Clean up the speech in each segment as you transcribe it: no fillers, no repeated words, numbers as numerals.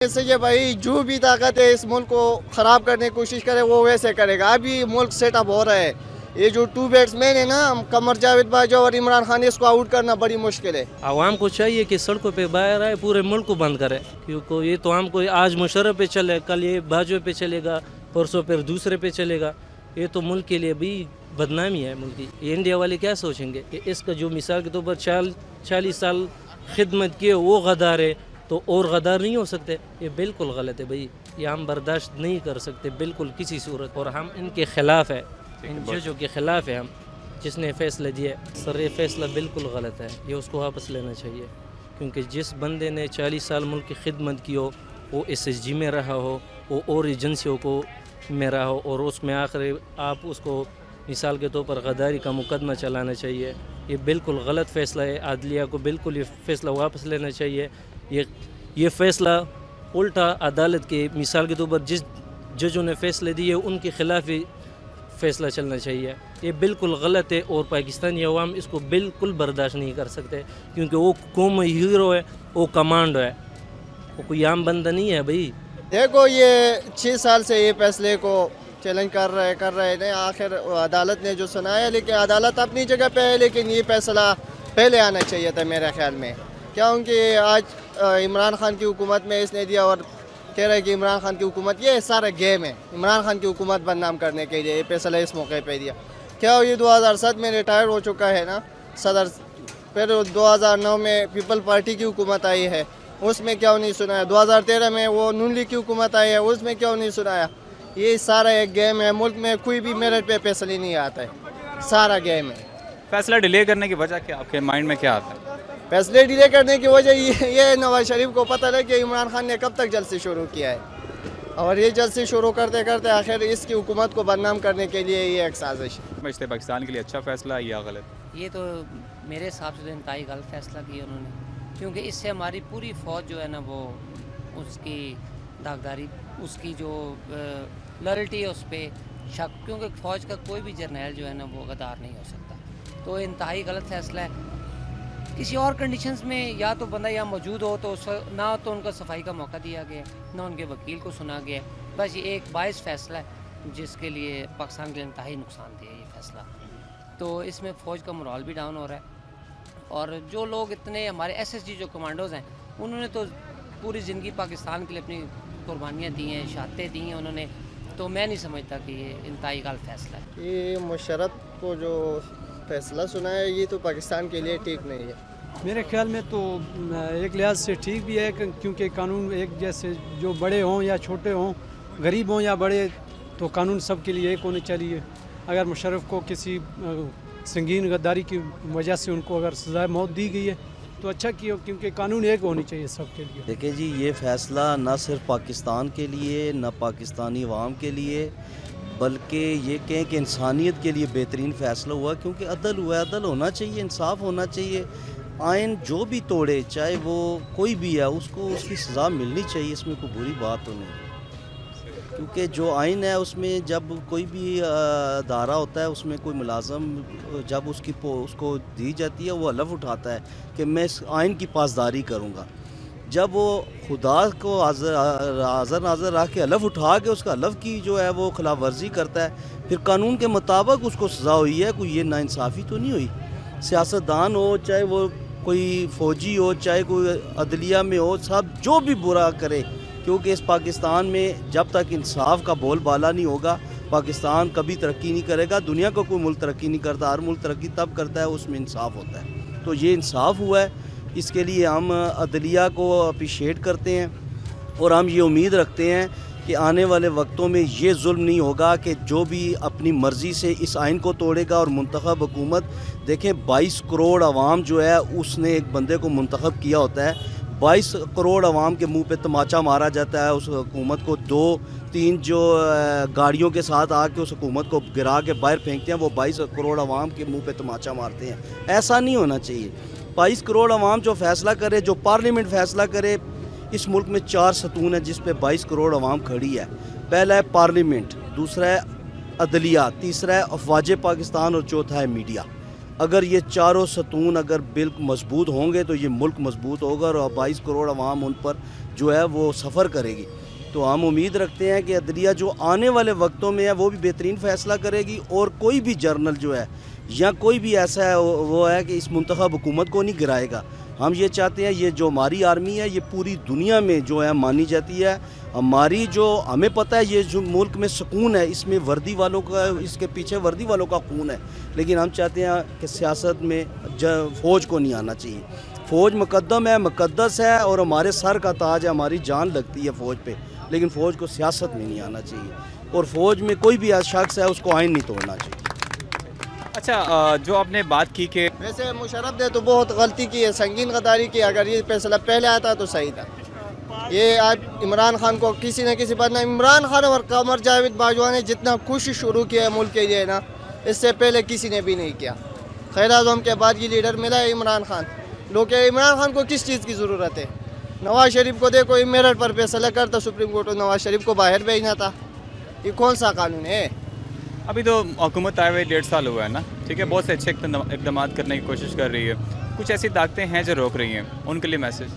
ऐसे ये भाई जो भी ताकत है इस मुल्क को ख़राब करने की कोशिश करे वो वैसे करेगा। अभी मुल्क सेटअप हो रहा है, ये जो 2 बैट्समैन है ना, कमर जावेद बाजवा और इमरान खान, इसको आउट करना बड़ी मुश्किल है। आवाम को चाहिए कि सड़कों पे बाहर आए, पूरे मुल्क को बंद करे, क्योंकि ये तो हमको आज मुशर्रफ पे चले, कल ये बाजवा पे चलेगा, परसों फिर दूसरे पे चलेगा। ये तो मुल्क के लिए भी बदनामी है मुल्क की। ये इंडिया वाले क्या सोचेंगे कि इसका जो मिसाल के तौर पर 40 साल खिदमत किए वो गद्दार है तो और गद्दार नहीं हो सकते। ये बिल्कुल गलत है भाई, ये हम बर्दाश्त नहीं कर सकते बिल्कुल किसी सूरत। और हम इनके ख़िलाफ़ है, इन जजों के ख़िलाफ़ है हम, जिसने फ़ैसला दिया सर, ये फ़ैसला बिल्कुल गलत है, ये उसको वापस लेना चाहिए। क्योंकि जिस बंदे ने 40 साल मुल्क की खिदमत की हो, वो SSG में रहा हो, वो और एजेंसियों को में रहा हो, और उसमें आखिर आप उसको मिसाल के तौर पर गद्दारी का मुकदमा चलाना चाहिए, ये बिल्कुल गलत फ़ैसला है। आदलिया को बिल्कुल ये फ़ैसला वापस लेना चाहिए। ये फ़ैसला उल्टा अदालत के मिसाल के तौर पर जिस जजों ने फ़ैसले दिए उनके ख़िलाफ़ ही फ़ैसला चलना चाहिए। ये बिल्कुल गलत है और पाकिस्तानी अवाम इसको बिल्कुल बर्दाश्त नहीं कर सकते, क्योंकि वो कौम हीरो है, वो कमांडो है, वो कोई आम बंदा नहीं है भाई। देखो ये 6 साल से ये फैसले को चैलेंज कर रहे हैं, आखिर अदालत ने जो सुनाया, लेकिन अदालत अपनी जगह पे है, लेकिन ये फैसला पहले आना चाहिए था मेरे ख्याल में। क्योंकि आज इमरान खान की हुकूमत में इसने दिया और कह रहे हैं कि इमरान खान की हुकूमत, ये सारा गेम है इमरान खान की हुकूमत बदनाम करने के लिए ये फैसला इस मौके पे दिया। क्या ये 2007 में रिटायर हो चुका है ना सदर, फिर 2009 में पीपल पार्टी की हुकूमत आई है, उसमें क्यों नहीं सुनाया? 2013 में वो नून लीग की हुकूमत आई है, उसमें क्यों नहीं सुनाया? ये सारा एक गेम है, मुल्क में कोई भी मेरिट पे फैसला नहीं आता है, सारा गेम है। फैसला डिले करने की वजह क्या, आपके माइंड में क्या आता है? फैसले डिले करने की वजह ये नवाज शरीफ को पता है कि इमरान खान ने कब तक जलसे शुरू किया है, और ये जलसे शुरू करते करते आखिर इसकी हुकूमत को बदनाम करने के लिए ये एक साजिश है। समझते पाकिस्तान के लिए अच्छा फैसला है या गलत? ये तो मेरे हिसाब से तो इंतहाई गलत फैसला किया उन्होंने, क्योंकि इससे हमारी पूरी फ़ौज जो है ना, वो उसकी दागदारी, उसकी जो लॉयल्टी है उस पर शक, क्योंकि फ़ौज का कोई भी जर्नैल जो है ना वो गद्दार नहीं हो सकता। तो इंतहाई गलत फैसला है। किसी और कंडीशंस में या तो बंदा यहाँ मौजूद हो तो ना तो उनका सफाई का मौका दिया गया, ना उनके वकील को सुना गया। बस ये एक बाइस फैसला है जिसके लिए पाकिस्तान के लिए इंतहाई नुकसानदेह है ये फैसला। तो इसमें फ़ौज का मोराल भी डाउन हो रहा है, और जो लोग इतने हमारे SSG जो कमांडोज़ हैं, उन्होंने तो पूरी ज़िंदगी पाकिस्तान के लिए अपनी कुर्बानियाँ दी हैं, शहादतें दी हैं उन्होंने। तो मैं नहीं समझता कि ये इंतहाई गलत फैसला है। ये मुशर्रफ को जो फैसला सुना है ये तो पाकिस्तान के लिए ठीक नहीं है। मेरे ख्याल में तो एक लिहाज से ठीक भी है, क्योंकि कानून एक जैसे, जो बड़े हों या छोटे हों, गरीब हों या बड़े, तो कानून सब के लिए एक होने चाहिए। अगर मुशर्रफ को किसी संगीन गद्दारी की वजह से उनको अगर सज़ाए मौत दी गई है तो अच्छा किया, क्योंकि कानून एक होनी चाहिए सब के लिए। देखिए जी, ये फ़ैसला ना सिर्फ पाकिस्तान के लिए, ना पाकिस्तानी अवाम के लिए, बल्कि ये कहें कि इंसानियत के लिए बेहतरीन फ़ैसला हुआ, क्योंकि अदल हुआ है। अदल होना चाहिए, इंसाफ होना चाहिए। आइन जो भी तोड़े, चाहे वो कोई भी है, उसको उसकी सज़ा मिलनी चाहिए, इसमें कोई बुरी बात तो नहीं। क्योंकि जो आइन है उसमें जब कोई भी अदारा होता है, उसमें कोई मुलाजम जब उसको दी जाती है, वो हलफ उठाता है कि मैं इस आइन की पासदारी करूँगा। जब वो खुदा को हाज़र नाज़र रख के हलफ उठा के उसका हलफ की जो है वो खिलाफ वर्जी करता है, फिर कानून के मुताबिक उसको सज़ा हुई है, कोई ये नाइंसाफ़ी तो नहीं हुई। सियासतदान हो, चाहे वो कोई फ़ौजी हो, चाहे कोई अदलिया में हो, सब जो भी बुरा करे, क्योंकि इस पाकिस्तान में जब तक इंसाफ का बोलबाला नहीं होगा, पाकिस्तान कभी तरक्की नहीं करेगा। दुनिया का कोई मुल्क तरक्की नहीं करता, हर मुल्क तरक्की तब करता है उसमें इंसाफ होता है। तो ये इंसाफ हुआ है, इसके लिए हम अदलिया को अप्रिशिएट करते हैं, और हम ये उम्मीद रखते हैं कि आने वाले वक्तों में ये जुल्म नहीं होगा कि जो भी अपनी मर्ज़ी से इस आइन को तोड़ेगा। और मुंतखब हुकूमत, देखें 22 करोड़ आवाम जो है उसने एक बंदे को मुंतखब किया होता है, 22 करोड़ आवाम के मुंह पे तमाचा मारा जाता है। उस हुकूमत को 2-3 जो गाड़ियों के साथ आके उस हुकूमत को गिरा के बाहर फेंकते हैं, वो 22 करोड़ आवाम के मुंह पे तमाचा मारते हैं। ऐसा नहीं होना चाहिए। 22 करोड़ आवाम जो फ़ैसला करे, जो पार्लियामेंट फ़ैसला करे, इस मुल्क में 4 सतून है जिस पे 22 करोड़ आवाम खड़ी है। पहला है पार्लियामेंट, दूसरा है अदलिया, तीसरा है अफवाज पाकिस्तान, और चौथा है मीडिया। अगर ये चारों सतून अगर बिल्कुल मजबूत होंगे तो ये मुल्क मजबूत होगा, और 22 करोड़ अवाम उन पर جو ہے وہ سفر کرے گی. تو ہم امید رکھتے ہیں کہ عدلیہ جو آنے والے وقتوں میں ہے وہ بھی بہترین فیصلہ کرے گی, اور کوئی بھی جرنل جو ہے یا کوئی بھی ایسا ہے وہ ہے کہ اس منتخب حکومت کو نہیں گرائے گا. ہم یہ چاہتے ہیں یہ جو ہماری آرمی ہے یہ پوری دنیا میں جو ہے مانی جاتی ہے. ہماری جو ہمیں پتہ ہے یہ جو ملک میں سکون ہے اس میں وردی والوں کا, اس کے پیچھے وردی والوں کا خون ہے, لیکن ہم چاہتے ہیں کہ سیاست میں فوج کو نہیں آنا چاہیے. فوج مقدم ہے, مقدس ہے, اور ہمارے سر کا تاج ہے, ہماری جان لگتی ہے فوج پہ, لیکن فوج کو سیاست میں نہیں آنا چاہیے, اور فوج میں کوئی بھی شخص ہے اس کو آئین نہیں توڑنا چاہیے. اچھا جو آپ نے بات کی کہ ویسے مشرف نے تو بہت غلطی کی ہے, سنگین غداری کی. اگر یہ فیصلہ پہلے آتا تو صحیح تھا. یہ آج عمران خان کو کسی نہ کسی پر, عمران خان اور قمر جاوید باجوہ نے جتنا کوشش شروع کیا ہے ملک کے لیے نا, اس سے پہلے کسی نے بھی نہیں کیا. خیر اعظم کے بعد یہ لیڈر ملا ہے عمران خان. لوگ عمران خان کو کس چیز کی ضرورت ہے؟ نواز شریف کو دیکھو میرٹ پر فیصلہ کرتا سپریم کورٹ, نواز شریف کو باہر بھیجنا تھا. یہ کون سا قانون ہے؟ ابھی تو حکومت آئے ہوئے 1.5 سال ہوا ہے نا, ٹھیک ہے, بہت سے اچھے اقدامات کرنے کی کوشش کر رہی ہے. کچھ ایسی طاقتیں ہیں جو روک رہی ہیں, ان کے لیے میسج؟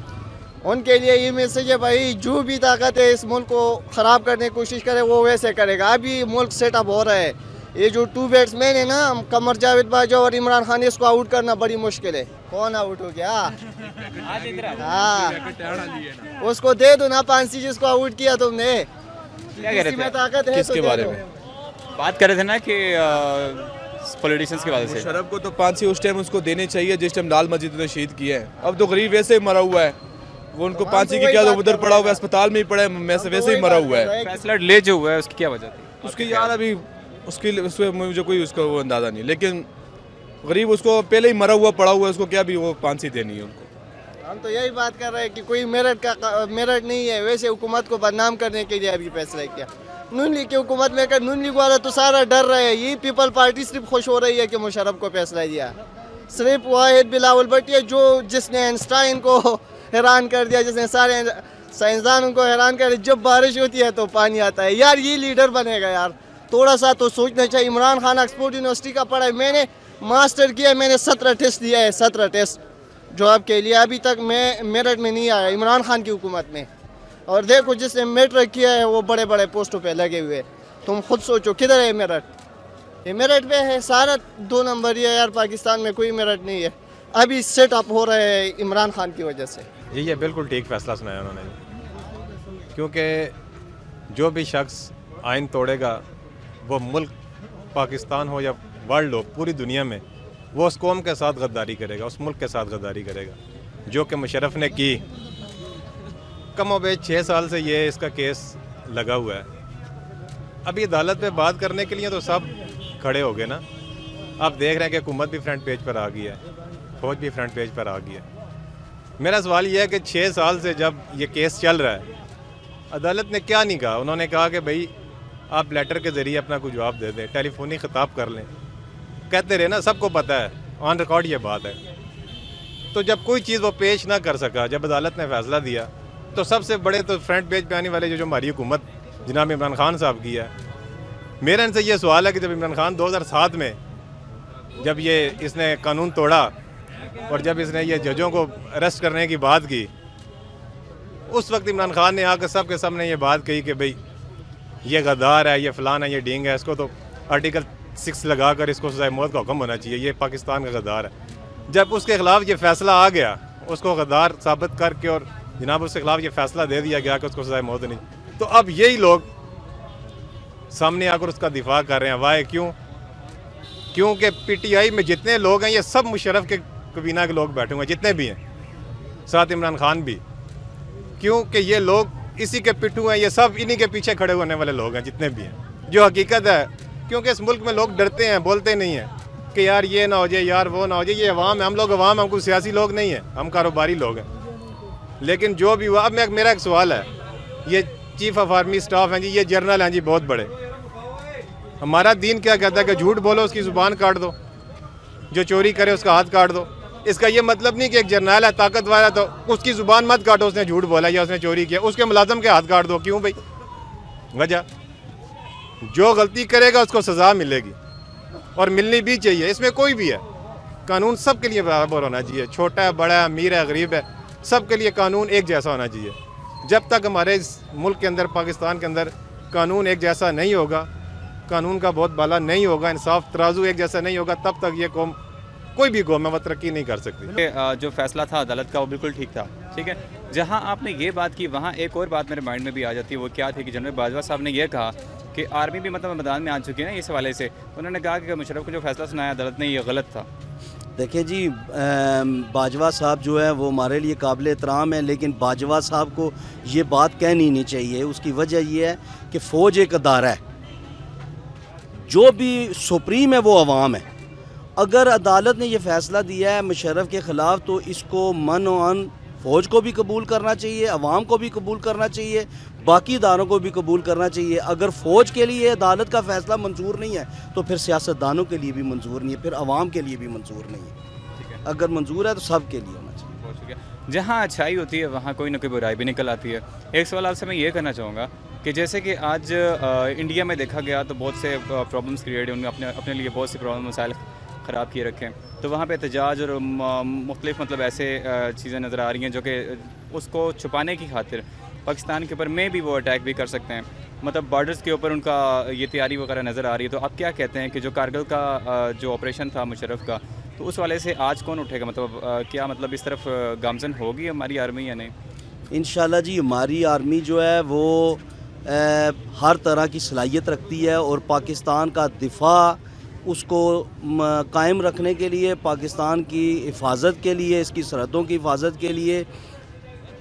ان کے لیے یہ میسج ہے بھائی, جو بھی طاقت ہے اس ملک کو خراب کرنے کی کوشش کرے وہ ویسے کرے گا. ابھی ملک سیٹ اپ ہو رہا ہے. یہ جو 2 بیٹس مین ہے نا, قمر جاوید باجوہ اور عمران خان, اس کو آؤٹ کرنا بڑی مشکل ہے. کون آؤٹ ہو گیا؟ ہاں, اس کو دے دو نا پانسی جس کو آؤٹ کیا تم نے. کیا کہہ رہے کسی میں تھے طاقت ہے کس تو کے دے بارے دو. میں بات کر رہے تھے نا کہ پولیٹیشنس کی وجہ سے مشرف کو تو پھانسی اس ٹائم اس کو دینے چاہیے جس ٹائم لال مسجد نے شہید کیا ہے. اب تو غریب ویسے ہی مرا ہوا ہے, وہ ان کو پھانسی کی کیا, تو ادھر پڑا ہوا ہے اسپتال میں ہی پڑا ہے, ویسے ہی مرا ہوا ہے. فیصلہ ڈیلے جو ہوا ہے اس کی کیا وجہ تھی؟ اس کی یار ابھی اس پہ مجھے کوئی اس کا وہ اندازہ نہیں, لیکن غریب اس کو پہلے ہی مرا ہوا پڑا ہوا ہے, اس کو کیا بھی وہ پھانسی دینی ہے ان کو. ہم تو یہی بات کر رہے ہیں کہ کوئی میرٹ نہیں ہے. ویسے حکومت کو بدنام کرنے کے لیے ابھی فیصلہ کیا. نون لیگ کی حکومت میں کر, نون لیگ والا تو سارا ڈر رہے ہیں. یہ پیپل پارٹی صرف خوش ہو رہی ہے کہ مشرف کو فیصلہ دیا. صرف واحد بلاول بھٹی ہے جس نے آئنسٹائن کو حیران کر دیا, جس نے سارے سائنسدانوں کو حیران کر دیا. جب بارش ہوتی ہے تو پانی آتا ہے. یار یہ لیڈر بنے گا یار, تھوڑا سا تو سوچنا چاہیے. عمران خان آکسفورڈ یونیورسٹی کا پڑھا ہے, میں نے ماسٹر کیا, میں نے 17 ٹیسٹ دیا ہے, 17 ٹیسٹ جاب کے لیے. ابھی تک میں میرٹ میں نہیں آیا عمران خان کی حکومت میں. اور دیکھو جس نے میٹرک کیا ہے وہ بڑے بڑے پوسٹوں پہ لگے ہوئے. تم خود سوچو کدھر ہے میرٹ؟ یہ میرٹ پہ ہے سارا 2 نمبر ہی ہے یار. پاکستان میں کوئی میرٹ نہیں ہے. ابھی سیٹ اپ ہو رہے ہیں عمران خان کی وجہ سے. جی یہ بالکل ٹھیک فیصلہ سنایا انہوں نے, کیونکہ جو بھی شخص آئین توڑے گا وہ ملک پاکستان ہو یا ورلڈ ہو, پوری دنیا میں وہ اس قوم کے ساتھ غداری کرے گا, اس ملک کے ساتھ غداری کرے گا, جو کہ مشرف نے کی. کم و بیش 6 سال سے یہ اس کا کیس لگا ہوا ہے. ابھی عدالت پہ بات کرنے کے لیے تو سب کھڑے ہو گئے نا. آپ دیکھ رہے ہیں کہ حکومت بھی فرنٹ پیج پر آ گئی ہے, فوج بھی فرنٹ پیج پر آ گئی ہے. میرا سوال یہ ہے کہ 6 سال سے جب یہ کیس چل رہا ہے, عدالت نے کیا نہیں کہا؟ انہوں نے کہا کہ بھائی آپ لیٹر کے ذریعے اپنا کوئی جواب دے دیں, ٹیلی فونی خطاب کر لیں. کہتے رہے نا, سب کو پتہ ہے, آن ریکارڈ یہ بات ہے. تو جب کوئی چیز وہ پیش نہ کر سکا, جب عدالت نے فیصلہ دیا, تو سب سے بڑے تو فرنٹ پیج پہ آنے والے جو ہماری حکومت جناب عمران خان صاحب کی ہے. میرا ان سے یہ سوال ہے کہ جب عمران خان 2007 میں جب اس نے قانون توڑا اور جب اس نے یہ ججوں کو اریسٹ کرنے کی بات کی, اس وقت عمران خان نے آ کر سب کے سامنے یہ بات کہی کہ بھئی یہ غدار ہے, یہ فلان ہے, یہ ڈینگ ہے, اس کو تو آرٹیکل 6 لگا کر اس کو سزائے موت کا حکم ہونا چاہیے, یہ پاکستان کا غدار ہے. جب اس کے خلاف یہ فیصلہ آ گیا, اس کو غدار ثابت کر کے اور جناب اس کے خلاف یہ فیصلہ دے دیا گیا کہ اس کو سزائے موت نہیں, تو اب یہی لوگ سامنے آ کر اس کا دفاع کر رہے ہیں. وائے کیوں؟ کیونکہ پی ٹی آئی میں جتنے لوگ ہیں یہ سب مشرف کے کابینہ کے لوگ بیٹھے ہوئے ہیں, جتنے بھی ہیں, ساتھ عمران خان بھی. کیونکہ یہ لوگ اسی کے پٹھو ہیں, یہ سب انہی کے پیچھے کھڑے ہونے والے لوگ ہیں جتنے بھی ہیں, جو حقیقت ہے. کیونکہ اس ملک میں لوگ ڈرتے ہیں, بولتے نہیں ہیں کہ یار یہ نہ ہو جائے, یار وہ نہ ہو جائے. یہ عوام ہے, ہم لوگ عوام, ہم کوئی سیاسی لوگ نہیں ہیں, ہم کاروباری لوگ ہیں. لیکن جو بھی ہوا, اب میرا ایک سوال ہے, یہ چیف آف آرمی اسٹاف ہیں جی, یہ جنرل ہیں جی بہت بڑے. ہمارا دین کیا کہتا ہے کہ جھوٹ بولو اس کی زبان کاٹ دو, جو چوری کرے اس کا ہاتھ کاٹ دو. اس کا یہ مطلب نہیں کہ ایک جرنیل ہے طاقتور ہے تو اس کی زبان مت کاٹو, اس نے جھوٹ بولا یا اس نے چوری کیا, اس کے ملازم کے ہاتھ کاٹ دو. کیوں بھائی؟ وجہ جو غلطی کرے گا اس کو سزا ملے گی, اور ملنی بھی چاہیے. اس میں کوئی بھی ہے, قانون سب کے لیے برابر ہونا چاہیے, چھوٹا ہے, بڑا ہے, امیر ہے, غریب ہے, سب کے لیے قانون ایک جیسا ہونا چاہیے. जब तक हमारे इस मुल्क के अंदर, पाकिस्तान के अंदर कानून एक जैसा नहीं होगा, कानून का बहुत बाला नहीं होगा, इंसाफ तराजू एक जैसा नहीं होगा, तब तक ये कौम, कोई भी कौम है वो तरक्की नहीं कर सकती। जो फैसला था अदालत का वो बिल्कुल ठीक था, ठीक है। जहां आपने ये बात की वहां एक और बात मेरे माइंड में भी आ जाती है, वो क्या थी कि जनरल बाजवा साहब ने ये कहा कि आर्मी भी मतलब मैदान में आ चुकी है ना इस हवाले से। उन्होंने कहा कि मुशर्रफ को जो फैसला सुनाया अदालत ने ये गलत था। देखिए जी, बाजवा साहब जो है वो हमारे लिए काबिल एहतराम है, लेकिन बाजवा साहब को ये बात कहनी नहीं चाहिए। उसकी वजह ये है कि फ़ौज एक अदारा है, जो भी सुप्रीम है वो अवाम है। अगर अदालत ने ये फ़ैसला दिया है मुशर्रफ के ख़िलाफ़, तो इसको मन फ़ौज को भी कबूल करना चाहिए, अवाम को भी कबूल करना चाहिए, बाकी इदारों को भी कबूल करना चाहिए। अगर फ़ौज के लिए अदालत का फ़ैसला मंजूर नहीं है तो फिर सियासतदानों के लिए भी मंजूर नहीं है, फिर अवाम के लिए भी मंजूर नहीं है। ठीक है, अगर मंजूर है तो सब के लिए होना चाहिए। बहुत शुक्रिया। जहाँ अच्छाई होती है वहाँ कोई ना कोई बुराई भी निकल आती है। एक सवाल आपसे मैं ये करना चाहूँगा कि जैसे कि आज इंडिया में देखा गया तो बहुत से प्रॉब्लम्स क्रिएट हैं, उन्होंने अपने लिए बहुत से प्रॉब्लम मसाइल ख़राब किए रखे हैं। तो वहाँ पे एहतजाज और मुख्तलिफ मतलब ऐसे चीज़ें नज़र आ रही हैं जो कि उसको छुपाने की खातिर पाकिस्तान के ऊपर में भी वो अटैक भी कर सकते हैं, मतलब बॉर्डर्स के ऊपर उनका ये तैयारी वगैरह नज़र आ रही है। तो आप क्या कहते हैं कि जो कारगिल का जो ऑपरेशन था मुशर्रफ का, तो उस वाले से आज कौन उठेगा? मतलब क्या मतलब इस तरफ गामजन होगी हमारी आर्मी या नहीं? इंशाल्लाह जी, हमारी आर्मी जो है वो हर तरह की सलाहियत रखती है और पाकिस्तान का दिफा उसको कायम रखने के लिए, पाकिस्तान की हिफाजत के लिए, इसकी सरहदों की हिफाजत के लिए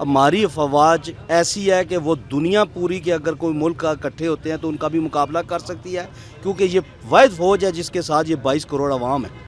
हमारी अफवाज ऐसी है कि वो दुनिया पूरी के अगर कोई मुल्क का इकट्ठे होते हैं तो उनका भी मुकाबला कर सकती है, क्योंकि ये वाहिद फ़ौज है जिसके साथ ये 22 करोड़ अवाम है।